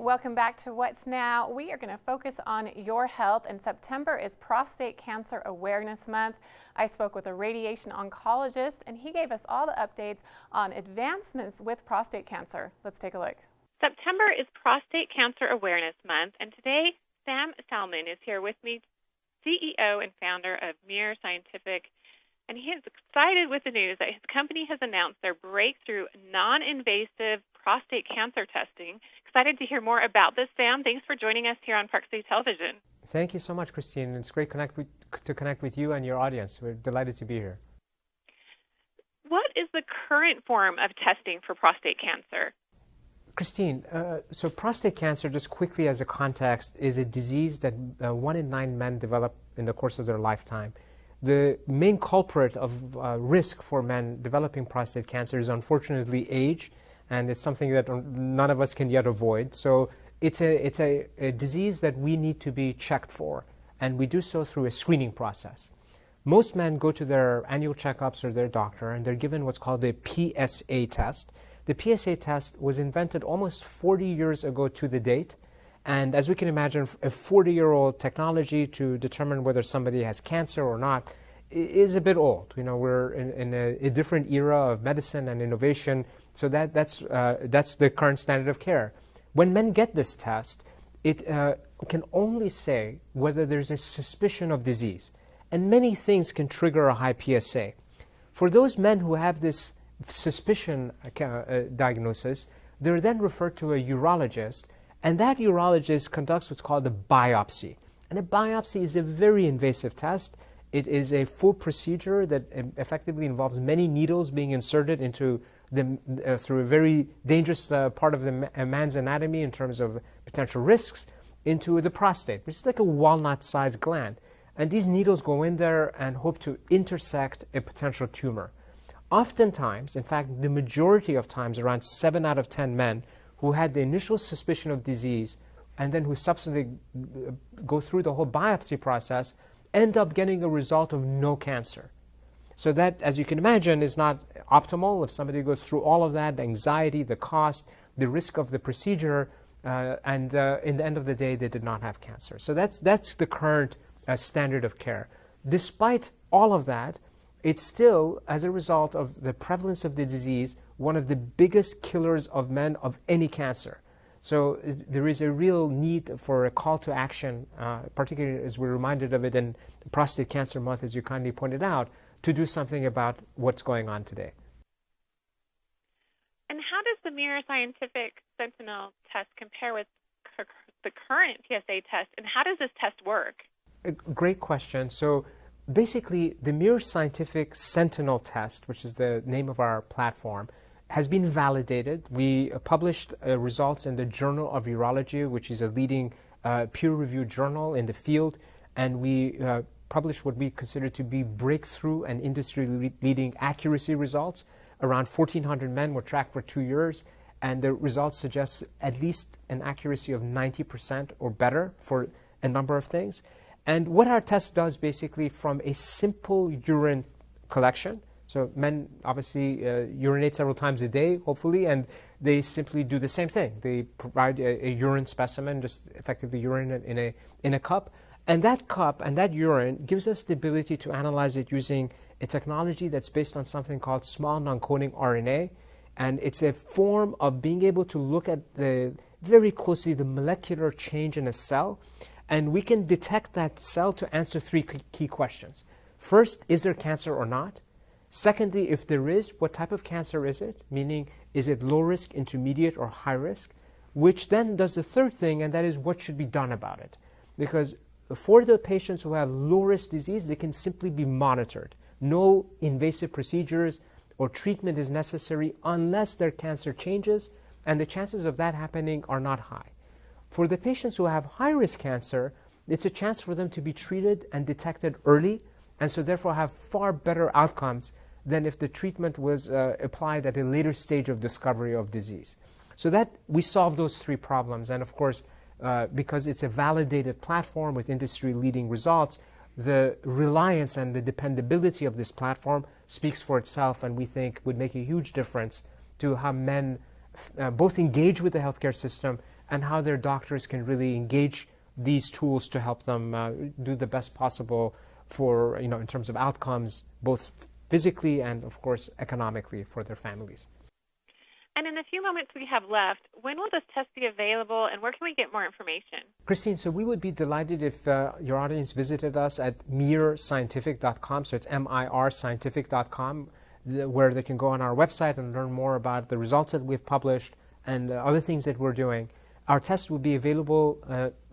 Welcome back to What's Now. We are going to focus on your health, and September is Prostate Cancer Awareness Month. I spoke with a radiation oncologist, and he gave us all the updates on advancements with prostate cancer. Let's take a look. September is Prostate Cancer Awareness Month, and today Salman is here with me, CEO and founder of Mere Scientific, and he is excited with the news that his company has announced their breakthrough non-invasive prostate cancer testing. Excited to hear more about this, Sam. Thanks for joining us here on Park City Television. Thank you so much, Christine. It's great to connect with you and your audience. We're delighted to be here. What is the current form of testing for prostate cancer? Christine, so prostate cancer, just quickly as a context, is a disease that 1 in 9 men develop in the course of their lifetime. The main culprit of risk for men developing prostate cancer is unfortunately age, and it's something that none of us can yet avoid. So it's a disease that we need to be checked for, and we do so through a screening process. Most men go to their annual checkups or their doctor, and they're given what's called a PSA test. The PSA test was invented almost 40 years ago to the date, and as we can imagine, a 40-year-old technology to determine whether somebody has cancer or not is a bit old. You know, we're in a different era of medicine and innovation, so that's the current standard of care. When men get this test, it can only say whether there's a suspicion of disease, and many things can trigger a high PSA. For those men who have this suspicion diagnosis, they're then referred to a urologist, and that urologist conducts what's called a biopsy. And a biopsy is a very invasive test. It is a full procedure that effectively involves many needles being inserted into through a very dangerous part of a man's anatomy in terms of potential risks into the prostate, which is like a walnut-sized gland. And these needles go in there and hope to intersect a potential tumor. Oftentimes, in fact, the majority of times, around 7 out of 10 men who had the initial suspicion of disease and then who subsequently go through the whole biopsy process end up getting a result of no cancer. So that, as you can imagine, is not optimal. If somebody goes through all of that, the anxiety, the cost, the risk of the procedure, and in the end of the day, they did not have cancer. So that's the current standard of care. Despite all of that, it's still, as a result of the prevalence of the disease, one of the biggest killers of men of any cancer. So there is a real need for a call to action, particularly as we're reminded of it in Prostate Cancer Month, as you kindly pointed out, to do something about what's going on today. And how does the Mere Scientific Sentinel test compare with the current PSA test, and how does this test work? A great question. So basically, the Mere Scientific Sentinel test, which is the name of our platform, has been validated. We published results in the Journal of Urology, which is a leading peer-reviewed journal in the field, and we published what we consider to be breakthrough and industry-leading accuracy results. Around 1,400 men were tracked for 2 years, and the results suggest at least an accuracy of 90% or better for a number of things. And what our test does, basically, from a simple urine collection, so men obviously urinate several times a day, hopefully, and they simply do the same thing. They provide a urine specimen, just effectively urine in a cup, and that cup and that urine gives us the ability to analyze it using a technology that's based on something called small non-coding RNA, and it's a form of being able to look at very closely the molecular change in a cell, and we can detect that cell to answer 3 key questions. First, is there cancer or not? Secondly, if there is, what type of cancer is it? Meaning, is it low risk, intermediate, or high risk? Which then does the third thing, and that is what should be done about it. Because for the patients who have low risk disease, they can simply be monitored. No invasive procedures or treatment is necessary unless their cancer changes, and the chances of that happening are not high. For the patients who have high risk cancer, it's a chance for them to be treated and detected early, and so therefore have far better outcomes than if the treatment was applied at a later stage of discovery of disease. So that we solve those 3 problems, and of course, because it's a validated platform with industry-leading results, the reliance and the dependability of this platform speaks for itself, and we think would make a huge difference to how men both engage with the healthcare system and how their doctors can really engage these tools to help them do the best possible for, in terms of outcomes, both physically and, of course, economically for their families. And in the few moments we have left, when will this test be available and where can we get more information? Christine, so we would be delighted if your audience visited us at merescientific.com. So it's M-I-R scientific.com, where they can go on our website and learn more about the results that we've published and other things that we're doing. Our test will be available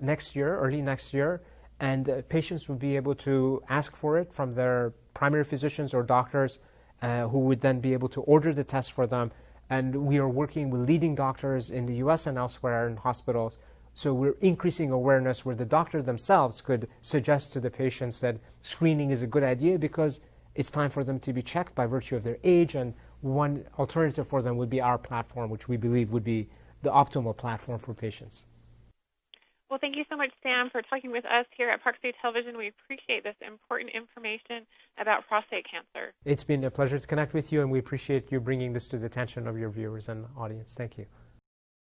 next year, early next year, and patients will be able to ask for it from their primary physicians or doctors who would then be able to order the test for them. And we are working with leading doctors in the US and elsewhere in hospitals. So we're increasing awareness where the doctor themselves could suggest to the patients that screening is a good idea because it's time for them to be checked by virtue of their age. And one alternative for them would be our platform, which we believe would be the optimal platform for patients. Well, thank you so much, Sam, for talking with us here at Prostate Television. We appreciate this important information about prostate cancer. It's been a pleasure to connect with you, and we appreciate you bringing this to the attention of your viewers and audience. Thank you.